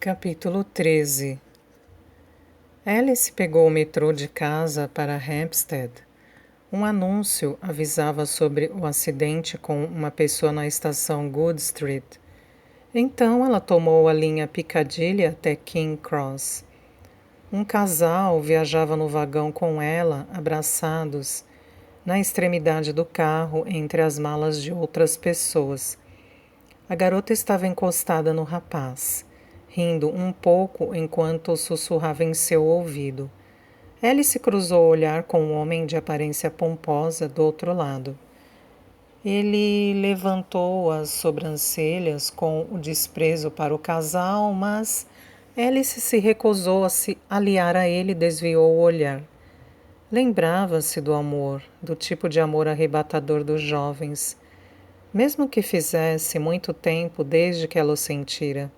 Capítulo 13. Alice pegou o metrô de casa para Hampstead. Um anúncio avisava sobre o acidente com uma pessoa na estação Good Street. Então ela tomou a linha Piccadilly até King Cross. Um casal viajava no vagão com ela, abraçados, na extremidade do carro entre as malas de outras pessoas. A garota estava encostada no rapaz, rindo um pouco enquanto sussurrava em seu ouvido. Alice cruzou o olhar com um homem de aparência pomposa do outro lado. Ele levantou as sobrancelhas com o desprezo para o casal, mas Alice se recusou a se aliar a ele e desviou o olhar. Lembrava-se do amor, do tipo de amor arrebatador dos jovens, mesmo que fizesse muito tempo desde que ela o sentira.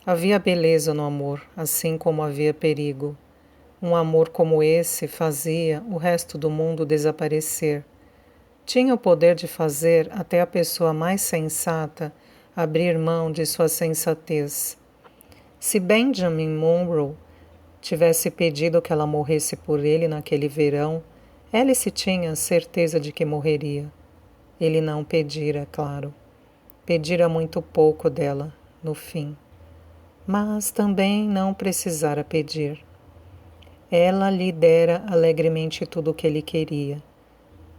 Havia beleza no amor, assim como havia perigo. Um amor como esse fazia o resto do mundo desaparecer. Tinha o poder de fazer até a pessoa mais sensata abrir mão de sua sensatez. Se Benjamin Monroe tivesse pedido que ela morresse por ele naquele verão, Alice tinha certeza de que morreria. Ele não pedira, claro. Pedira muito pouco dela, no fim. Mas também não precisara pedir. Ela lhe dera alegremente tudo o que ele queria.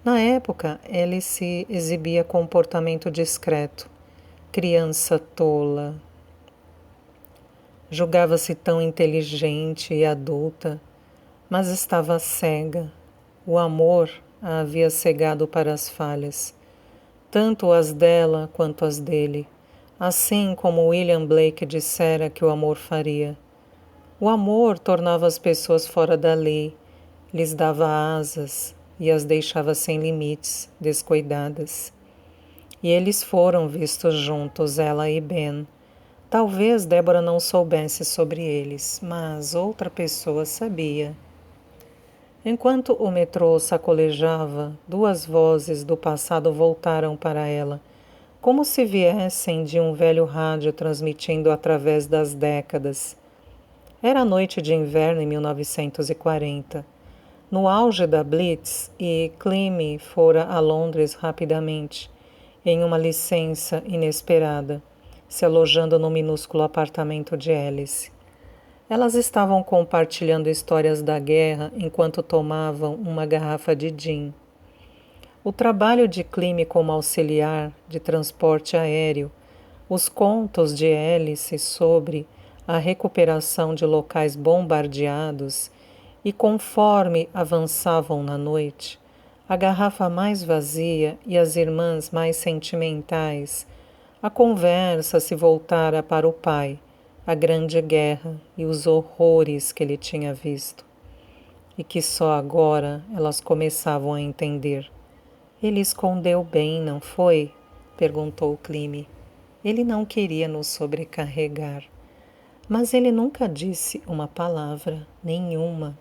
Na época, ele se exibia comportamento discreto, criança tola. Julgava-se tão inteligente e adulta, mas estava cega. O amor a havia cegado para as falhas, tanto as dela quanto as dele, assim como William Blake dissera que o amor faria. O amor tornava as pessoas fora da lei, lhes dava asas e as deixava sem limites, descuidadas. E eles foram vistos juntos, ela e Ben. Talvez Débora não soubesse sobre eles, mas outra pessoa sabia. Enquanto o metrô sacolejava, duas vozes do passado voltaram para ela, como se viessem de um velho rádio transmitindo através das décadas. Era noite de inverno em 1940. No auge da Blitz, e Clemmy fora a Londres rapidamente, em uma licença inesperada, se alojando no minúsculo apartamento de Alice. Elas estavam compartilhando histórias da guerra enquanto tomavam uma garrafa de gin. O trabalho de Clemmy como auxiliar de transporte aéreo, os contos de Alice sobre a recuperação de locais bombardeados e, conforme avançavam na noite, a garrafa mais vazia e as irmãs mais sentimentais, a conversa se voltara para o pai, a grande guerra e os horrores que ele tinha visto, e que só agora elas começavam a entender. Ele escondeu bem, não foi? Perguntou Clemmy. Ele não queria nos sobrecarregar. Mas ele nunca disse uma palavra, nenhuma.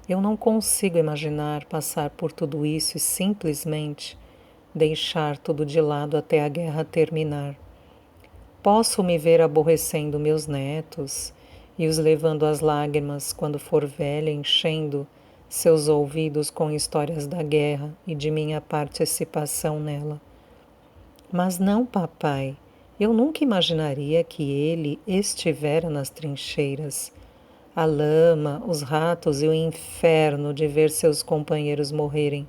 Eu não consigo imaginar passar por tudo isso e simplesmente deixar tudo de lado até a guerra terminar. Posso me ver aborrecendo meus netos e os levando às lágrimas quando for velha, enchendo seus ouvidos com histórias da guerra e de minha participação nela. Mas não, papai, eu nunca imaginaria que ele estivera nas trincheiras. A lama, os ratos e o inferno de ver seus companheiros morrerem.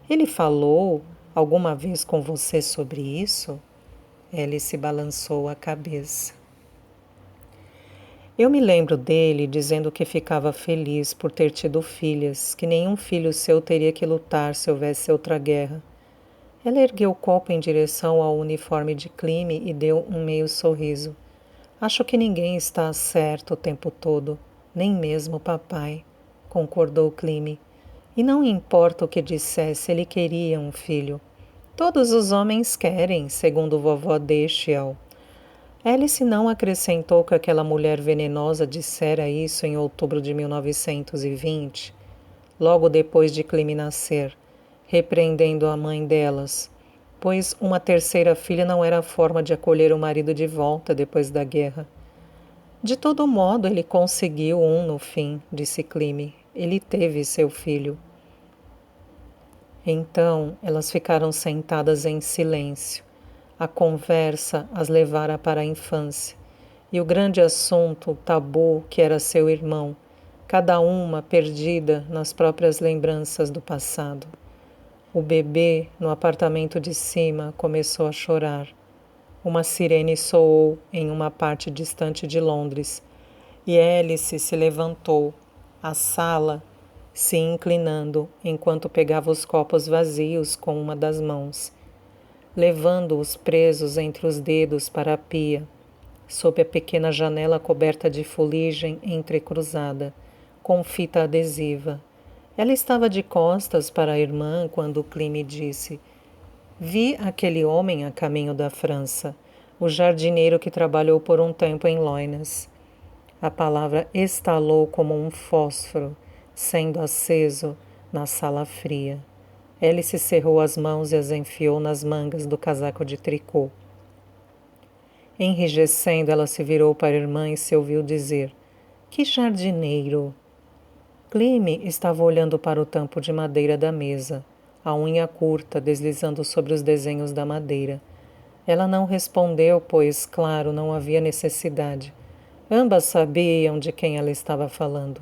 Ele falou alguma vez com você sobre isso? Alice balançou a cabeça. Eu me lembro dele dizendo que ficava feliz por ter tido filhas, que nenhum filho seu teria que lutar se houvesse outra guerra. Ela ergueu o copo em direção ao uniforme de Clemmy e deu um meio sorriso. Acho que ninguém está certo o tempo todo, nem mesmo o papai, concordou Clemmy. E não importa o que dissesse, ele queria um filho. Todos os homens querem, segundo vovó Dashiell. Alice não acrescentou que aquela mulher venenosa dissera isso em outubro de 1920, logo depois de Clemmy nascer, repreendendo a mãe delas, pois uma terceira filha não era a forma de acolher o marido de volta depois da guerra. De todo modo, ele conseguiu um no fim, disse Cleme. Ele teve seu filho. Então, elas ficaram sentadas em silêncio. A conversa as levara para a infância. E o grande assunto, o tabu, que era seu irmão, cada uma perdida nas próprias lembranças do passado. O bebê, no apartamento de cima, começou a chorar. Uma sirene soou em uma parte distante de Londres, e Alice se levantou, a sala se inclinando enquanto pegava os copos vazios com uma das mãos, levando-os presos entre os dedos para a pia, sob a pequena janela coberta de fuligem entrecruzada, com fita adesiva. Ela estava de costas para a irmã quando Cleme disse: Vi aquele homem a caminho da França, o jardineiro que trabalhou por um tempo em Loinas. A palavra estalou como um fósforo, sendo aceso na sala fria. Alice cerrou as mãos e as enfiou nas mangas do casaco de tricô. Enrijecendo, ela se virou para a irmã e se ouviu dizer: Que jardineiro! Cleme estava olhando para o tampo de madeira da mesa, a unha curta deslizando sobre os desenhos da madeira. Ela não respondeu, pois, claro, não havia necessidade. Ambas sabiam de quem ela estava falando.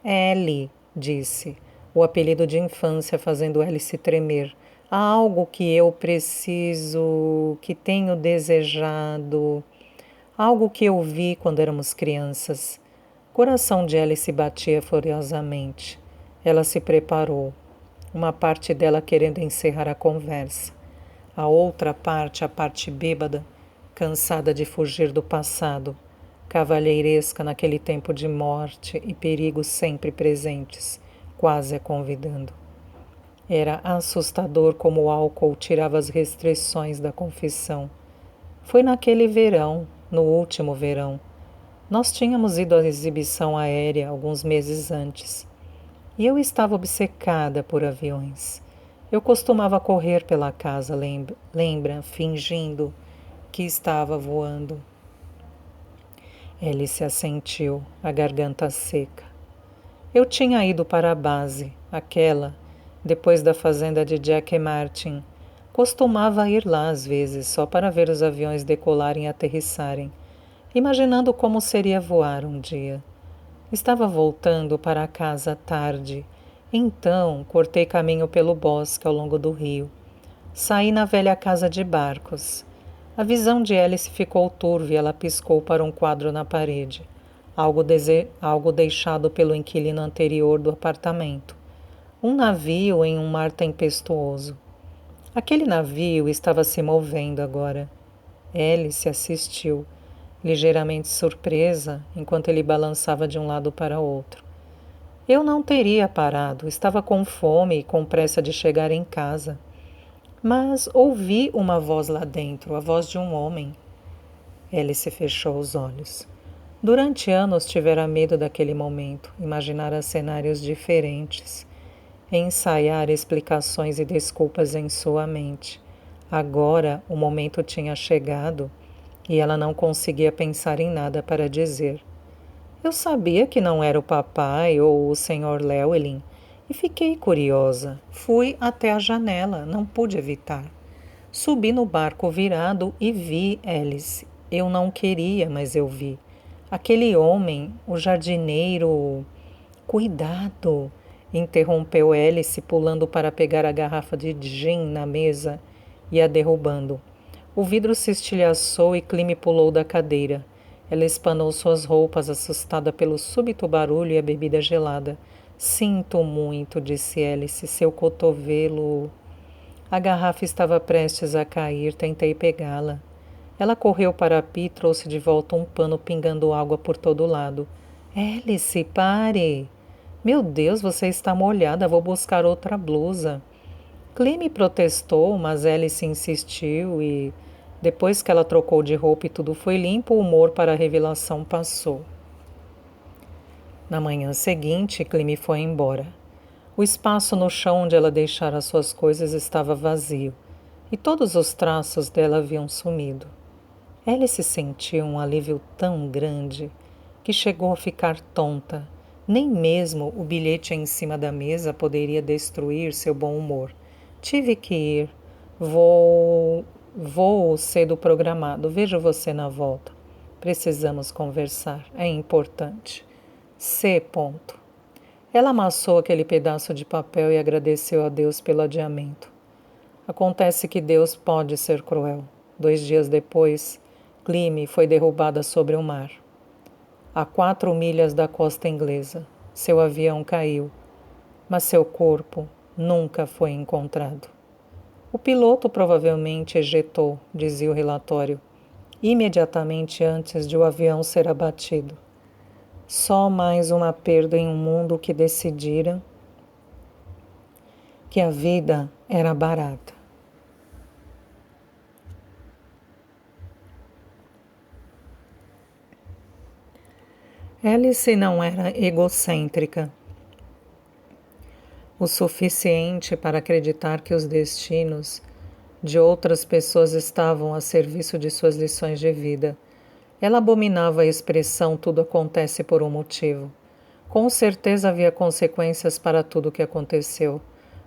Ellie, disse, o apelido de infância fazendo Alice tremer. Há algo que eu preciso, que tenho desejado, algo que eu vi quando éramos crianças. O coração de Alice batia furiosamente. Ela se preparou, uma parte dela querendo encerrar a conversa. A outra parte, a parte bêbada, cansada de fugir do passado, cavalheiresca naquele tempo de morte e perigos sempre presentes, quase a convidando. Era assustador como o álcool tirava as restrições da confissão. Foi naquele verão, no último verão. Nós tínhamos ido à exibição aérea alguns meses antes. E eu estava obcecada por aviões. Eu costumava correr pela casa, lembra, fingindo que estava voando. Alice assentiu, a garganta seca. Eu tinha ido para a base, aquela, depois da fazenda de Jack e Martin. Costumava ir lá às vezes, só para ver os aviões decolarem e aterrissarem, imaginando como seria voar um dia. Estava voltando para a casa tarde. Então, cortei caminho pelo bosque ao longo do rio. Saí na velha casa de barcos. A visão de Alice ficou turva e ela piscou para um quadro na parede, algo deixado pelo inquilino anterior do apartamento. Um navio em um mar tempestuoso. Aquele navio estava se movendo agora. Alice assistiu, ligeiramente surpresa, enquanto ele balançava de um lado para outro. Eu não teria parado, estava com fome e com pressa de chegar em casa. Mas ouvi uma voz lá dentro, a voz de um homem. Alice fechou os olhos. Durante anos tivera medo daquele momento, imaginara cenários diferentes, ensaiar explicações e desculpas em sua mente. Agora o momento tinha chegado e ela não conseguia pensar em nada para dizer. Eu sabia que não era o papai ou o Sr. Llewellyn e fiquei curiosa. Fui até a janela, não pude evitar. Subi no barco virado e vi Alice. Eu não queria, mas eu vi. Aquele homem, o jardineiro... Cuidado! Interrompeu Alice, pulando para pegar a garrafa de gin na mesa e a derrubando. O vidro se estilhaçou e Cleme pulou da cadeira. Ela espanou suas roupas, assustada pelo súbito barulho e a bebida gelada. Sinto muito, disse Alice, seu cotovelo... A garrafa estava prestes a cair, tentei pegá-la. Ela correu para a pia e trouxe de volta um pano pingando água por todo lado. Alice, pare! Meu Deus, você está molhada, vou buscar outra blusa. Cleme protestou, mas Alice insistiu e, depois que ela trocou de roupa e tudo foi limpo, o humor para a revelação passou. Na manhã seguinte, Cleme foi embora. O espaço no chão onde ela deixara suas coisas estava vazio, e todos os traços dela haviam sumido. Alice sentiu um alívio tão grande. que chegou a ficar tonta. Nem mesmo o bilhete em cima da mesa poderia destruir seu bom humor. Tive que ir. Vou cedo programado. Vejo você na volta. Precisamos conversar. É importante. C. Ponto. Ela amassou aquele pedaço de papel e agradeceu a Deus pelo adiamento. Acontece que Deus pode ser cruel. 2 dias depois, Gleam foi derrubada sobre o mar. A 4 milhas da costa inglesa, seu avião caiu, mas seu corpo nunca foi encontrado. O piloto provavelmente ejetou, dizia o relatório, imediatamente antes de o avião ser abatido. Só mais uma perda em um mundo que decidira que a vida era barata. Alice não era egocêntrica o suficiente para acreditar que os destinos de outras pessoas estavam a serviço de suas lições de vida. Ela abominava a expressão tudo acontece por um motivo. Com certeza havia consequências para tudo o que aconteceu,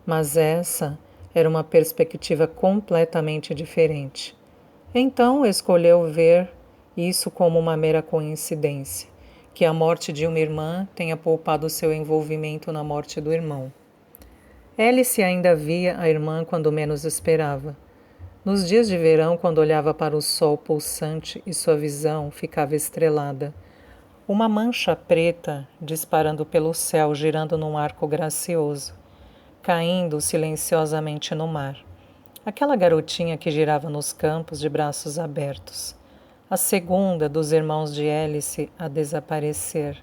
mas essa era uma perspectiva completamente diferente. Então escolheu ver isso como uma mera coincidência, que a morte de uma irmã tenha poupado seu envolvimento na morte do irmão. Alice ainda via a irmã quando menos esperava. Nos dias de verão, quando olhava para o sol pulsante e sua visão ficava estrelada. Uma mancha preta disparando pelo céu, girando num arco gracioso, caindo silenciosamente no mar. Aquela garotinha que girava nos campos de braços abertos. A segunda dos irmãos de Alice a desaparecer.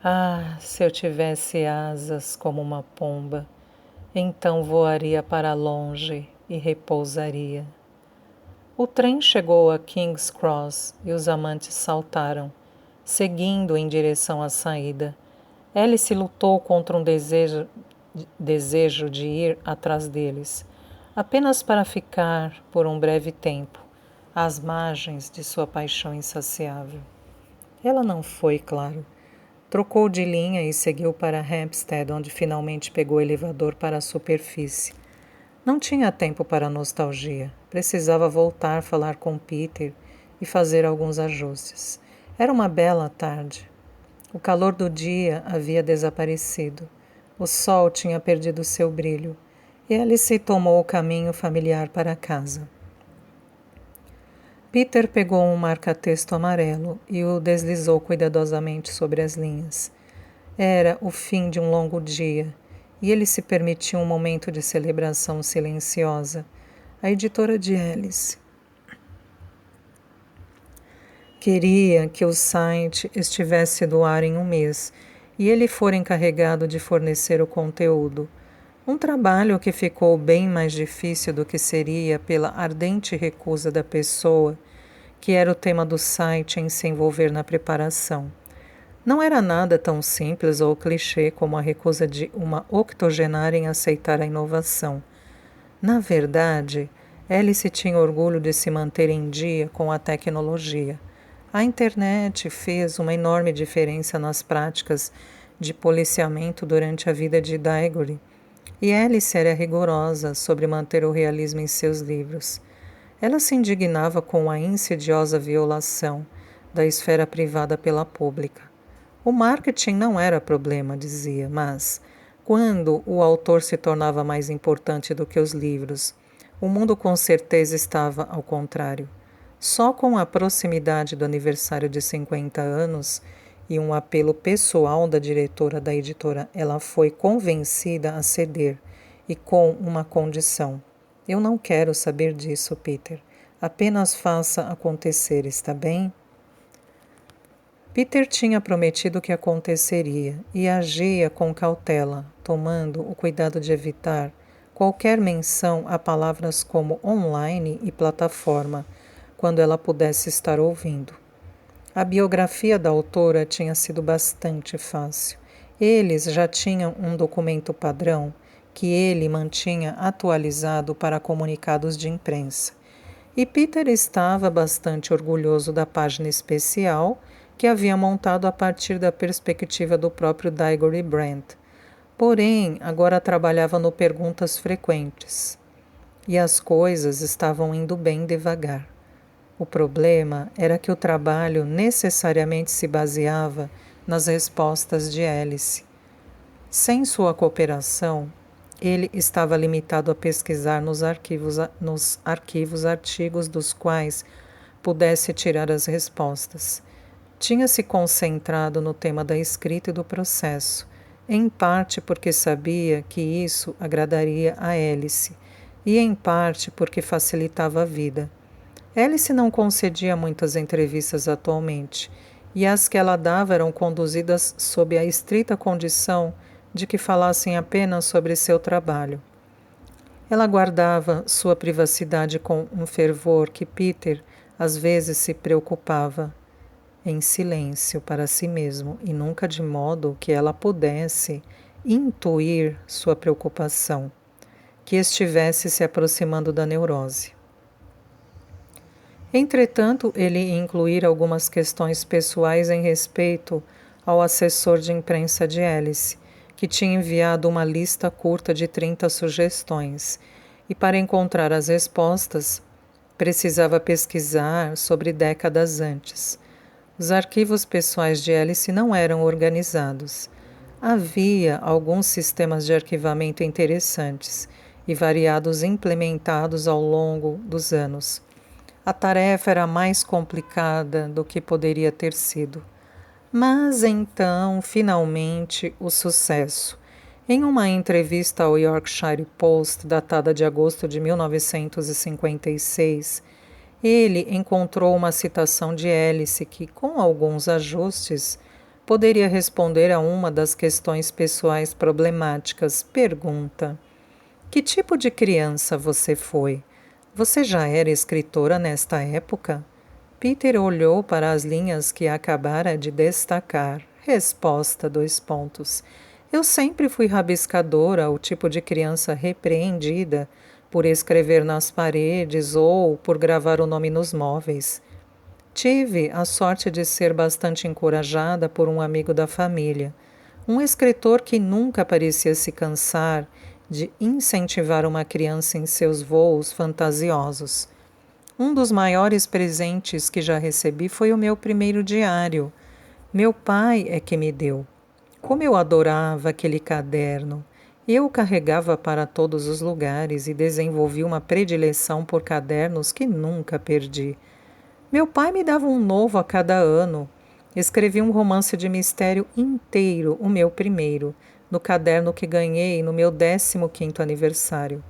Ah, se eu tivesse asas como uma pomba, então voaria para longe e repousaria. O trem chegou a King's Cross e os amantes saltaram, seguindo em direção à saída. Alice lutou contra um desejo de ir atrás deles, apenas para ficar por um breve tempo às margens de sua paixão insaciável. Ela não foi, claro. Trocou de linha e seguiu para Hampstead, onde finalmente pegou o elevador para a superfície. Não tinha tempo para nostalgia. Precisava voltar, falar com Peter e fazer alguns ajustes. Era uma bela tarde. O calor do dia havia desaparecido. O sol tinha perdido seu brilho e Alice tomou o caminho familiar para casa. Peter pegou um marca-texto amarelo e o deslizou cuidadosamente sobre as linhas. Era o fim de um longo dia, e ele se permitiu um momento de celebração silenciosa. A editora de Alice queria que o site estivesse do ar em um mês, e ele fora encarregado de fornecer o conteúdo. Um trabalho que ficou bem mais difícil do que seria pela ardente recusa da pessoa, que era o tema do site, em se envolver na preparação. Não era nada tão simples ou clichê como a recusa de uma octogenária em aceitar a inovação. Na verdade, Alice tinha orgulho de se manter em dia com a tecnologia. A internet fez uma enorme diferença nas práticas de policiamento durante a vida de Diggory, e Alice era rigorosa sobre manter o realismo em seus livros. Ela se indignava com a insidiosa violação da esfera privada pela pública. O marketing não era problema, dizia, mas, quando o autor se tornava mais importante do que os livros, o mundo com certeza estava ao contrário. Só com a proximidade do aniversário de 50 anos e um apelo pessoal da diretora da editora, ela foi convencida a ceder, e com uma condição. Eu não quero saber disso, Peter. Apenas faça acontecer, está bem? Peter tinha prometido que aconteceria e agia com cautela, tomando o cuidado de evitar qualquer menção a palavras como online e plataforma, quando ela pudesse estar ouvindo. A biografia da autora tinha sido bastante fácil. Eles já tinham um documento padrão que ele mantinha atualizado para comunicados de imprensa. E Peter estava bastante orgulhoso da página especial que havia montado a partir da perspectiva do próprio Digory Brent. Porém, agora trabalhava no Perguntas Frequentes. E as coisas estavam indo bem devagar. O problema era que o trabalho necessariamente se baseava nas respostas de Alice. Sem sua cooperação, ele estava limitado a pesquisar nos arquivos artigos dos quais pudesse tirar as respostas. Tinha se concentrado no tema da escrita e do processo, em parte porque sabia que isso agradaria a Alice, e em parte porque facilitava a vida. Alice não concedia muitas entrevistas atualmente, e as que ela dava eram conduzidas sob a estrita condição de que falassem apenas sobre seu trabalho. Ela guardava sua privacidade com um fervor que Peter às vezes se preocupava, em silêncio para si mesmo, e nunca de modo que ela pudesse intuir sua preocupação, que estivesse se aproximando da neurose. Entretanto, ele incluíra algumas questões pessoais em respeito ao assessor de imprensa de Alice, que tinha enviado uma lista curta de 30 sugestões, e para encontrar as respostas, precisava pesquisar sobre décadas antes. Os arquivos pessoais de Alice não eram organizados. Havia alguns sistemas de arquivamento interessantes e variados implementados ao longo dos anos. A tarefa era mais complicada do que poderia ter sido. Mas então, finalmente, o sucesso. Em uma entrevista ao Yorkshire Post, datada de agosto de 1956, ele encontrou uma citação de Alice que, com alguns ajustes, poderia responder a uma das questões pessoais problemáticas. Pergunta: que tipo de criança você foi? Você já era escritora nesta época? Peter olhou para as linhas que acabara de destacar. Resposta: : Eu sempre fui rabiscadora, o tipo de criança repreendida por escrever nas paredes ou por gravar o nome nos móveis. Tive a sorte de ser bastante encorajada por um amigo da família, um escritor que nunca parecia se cansar de incentivar uma criança em seus voos fantasiosos. Um dos maiores presentes que já recebi foi o meu primeiro diário. Meu pai é que me deu. Como eu adorava aquele caderno! Eu o carregava para todos os lugares e desenvolvi uma predileção por cadernos que nunca perdi. Meu pai me dava um novo a cada ano. Escrevi um romance de mistério inteiro, o meu primeiro, no caderno que ganhei no meu 15º aniversário.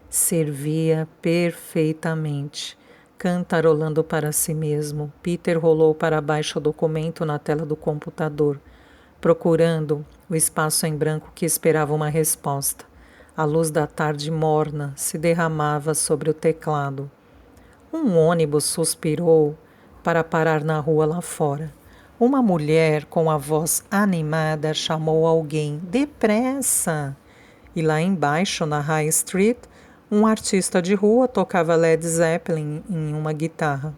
Servia perfeitamente. Cantarolando para si mesmo, Peter rolou para baixo o documento na tela do computador, procurando o espaço em branco que esperava uma resposta. A luz da tarde morna se derramava sobre o teclado. Um ônibus suspirou para parar na rua lá fora. Uma mulher com a voz animada chamou alguém. Depressa! E lá embaixo, na High Street, um artista de rua tocava Led Zeppelin em uma guitarra.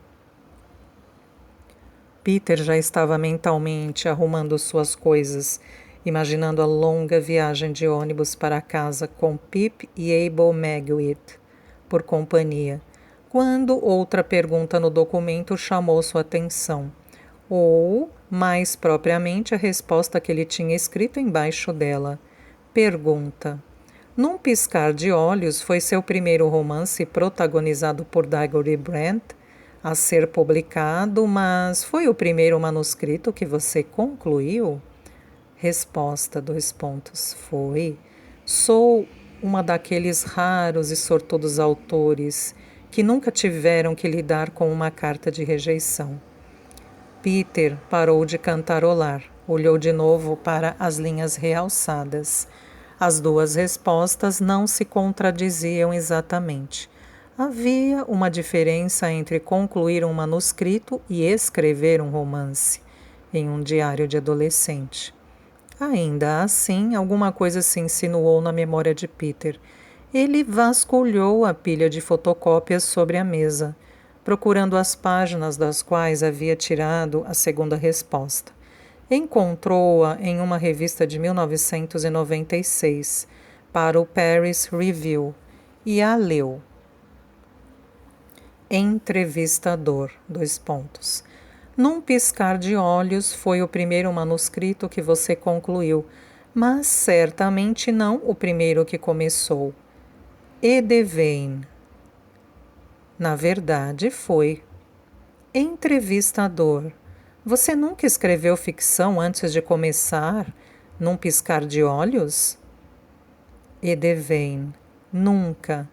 Peter já estava mentalmente arrumando suas coisas, imaginando a longa viagem de ônibus para casa com Pip e Abel Magwitch por companhia, quando outra pergunta no documento chamou sua atenção, ou, mais propriamente, a resposta que ele tinha escrito embaixo dela. Pergunta: num piscar de olhos, foi seu primeiro romance protagonizado por Digory Brent a ser publicado, mas foi o primeiro manuscrito que você concluiu? Resposta: foi. Sou uma daqueles raros e sortudos autores que nunca tiveram que lidar com uma carta de rejeição. Peter parou de cantarolar, olhou de novo para as linhas realçadas. As duas respostas não se contradiziam exatamente. Havia uma diferença entre concluir um manuscrito e escrever um romance em um diário de adolescente. Ainda assim, alguma coisa se insinuou na memória de Peter. Ele vasculhou a pilha de fotocópias sobre a mesa. procurando as páginas das quais havia tirado a segunda resposta. Encontrou-a em uma revista de 1996 para o Paris Review e a leu. Entrevistador, : Num piscar de olhos foi o primeiro manuscrito que você concluiu, mas certamente não o primeiro que começou. Edevain. Na verdade, foi. Entrevistador. Você nunca escreveu ficção antes de começar, num piscar de olhos? Edevain. Nunca.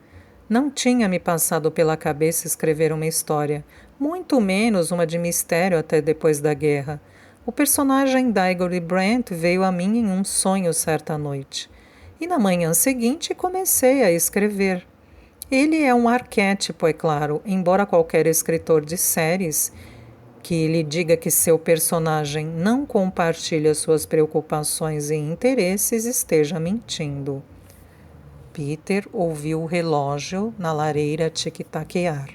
Não tinha me passado pela cabeça escrever uma história, muito menos uma de mistério até depois da guerra. O personagem Digory Brent veio a mim em um sonho certa noite. E na manhã seguinte comecei a escrever. Ele é um arquétipo, é claro, embora qualquer escritor de séries que lhe diga que seu personagem não compartilha suas preocupações e interesses esteja mentindo. Peter ouviu o relógio na lareira tic-taquear.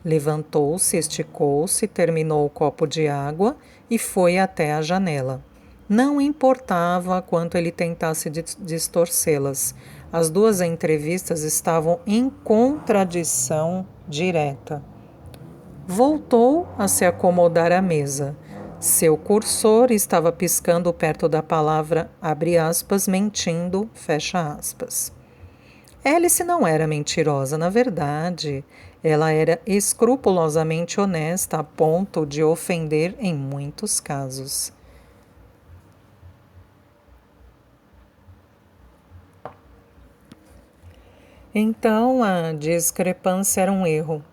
Levantou-se, esticou-se, terminou o copo de água e foi até a janela. Não importava quanto ele tentasse distorcê-las. As duas entrevistas estavam em contradição direta. Voltou a se acomodar à mesa. Seu cursor estava piscando perto da palavra, abre aspas, mentindo, fecha aspas. Alice não era mentirosa, na verdade. Ela era escrupulosamente honesta a ponto de ofender em muitos casos. Então, a discrepância era um erro.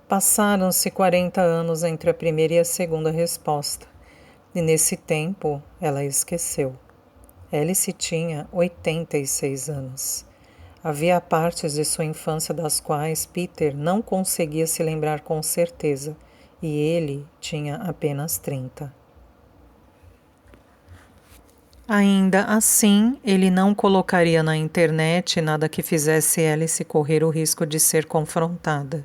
Passaram-se 40 anos entre a primeira e a segunda resposta. E nesse tempo, ela esqueceu. Alice tinha 86 anos. Havia partes de sua infância das quais Peter não conseguia se lembrar com certeza, e ele tinha apenas 30. Ainda assim, ele não colocaria na internet nada que fizesse Alice correr o risco de ser confrontada.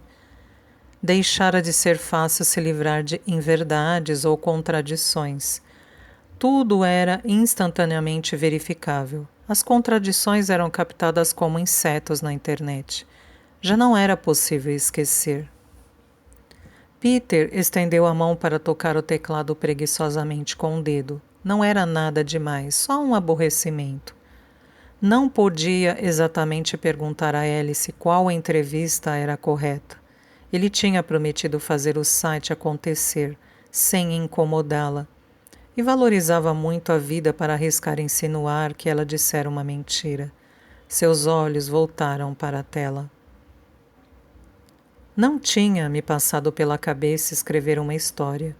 Deixara de ser fácil se livrar de inverdades ou contradições. Tudo era instantaneamente verificável. As contradições eram captadas como insetos na internet. Já não era possível esquecer. Peter estendeu a mão para tocar o teclado preguiçosamente com o dedo. Não era nada demais, só um aborrecimento. Não podia exatamente perguntar a Alice qual entrevista era correta. Ele tinha prometido fazer o site acontecer, sem incomodá-la. E valorizava muito a vida para arriscar insinuar que ela dissera uma mentira. Seus olhos voltaram para a tela. Não tinha me passado pela cabeça escrever uma história,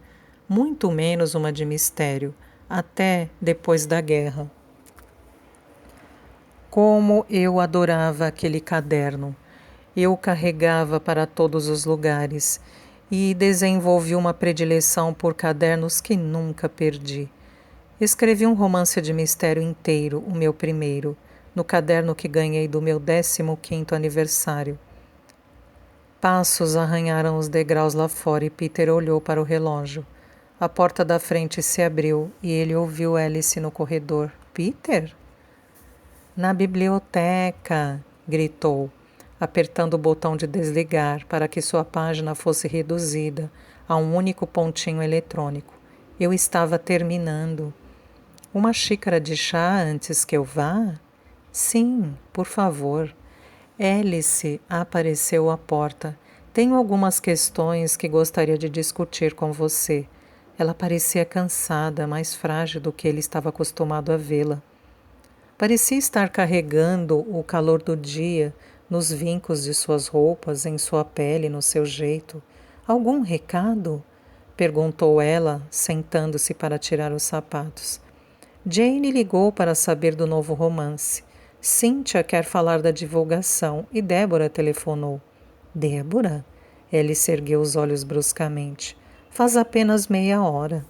muito menos uma de mistério, até depois da guerra. Como eu adorava aquele caderno! Eu o carregava para todos os lugares e desenvolvi uma predileção por cadernos que nunca perdi. Escrevi um romance de mistério inteiro, o meu primeiro, no caderno que ganhei do meu 15º aniversário. Passos arranharam os degraus lá fora e Peter olhou para o relógio. A porta da frente se abriu e ele ouviu Alice no corredor. Peter? Na biblioteca, gritou, apertando o botão de desligar para que sua página fosse reduzida a um único pontinho eletrônico. Eu estava terminando. Uma xícara de chá antes que eu vá? Sim, por favor. Alice apareceu à porta. Tenho algumas questões que gostaria de discutir com você. Ela parecia cansada, mais frágil do que ele estava acostumado a vê-la. Parecia estar carregando o calor do dia nos vincos de suas roupas, em sua pele, no seu jeito. Algum recado? Perguntou ela, sentando-se para tirar os sapatos. Jane ligou para saber do novo romance. Cynthia quer falar da divulgação e Débora telefonou. Débora? Alice ergueu os olhos bruscamente. Faz apenas meia hora.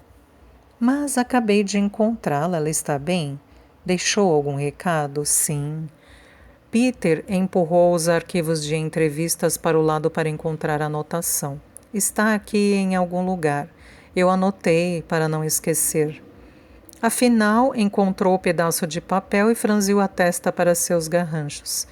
Mas acabei de encontrá-la, ela está bem? Deixou algum recado? Sim. Peter empurrou os arquivos de entrevistas para o lado para encontrar a anotação. Está aqui em algum lugar. Eu anotei para não esquecer. Afinal, encontrou o pedaço de papel e franziu a testa para seus garranchos.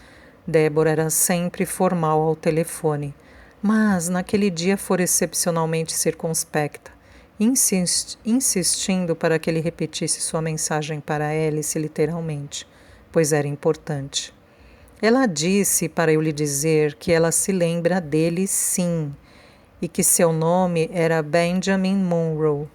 Débora era sempre formal ao telefone, mas naquele dia fora excepcionalmente circunspecta, insistindo para que ele repetisse sua mensagem para Alice literalmente, pois era importante. Ela disse para eu lhe dizer que ela se lembra dele sim, e que seu nome era Benjamin Monroe.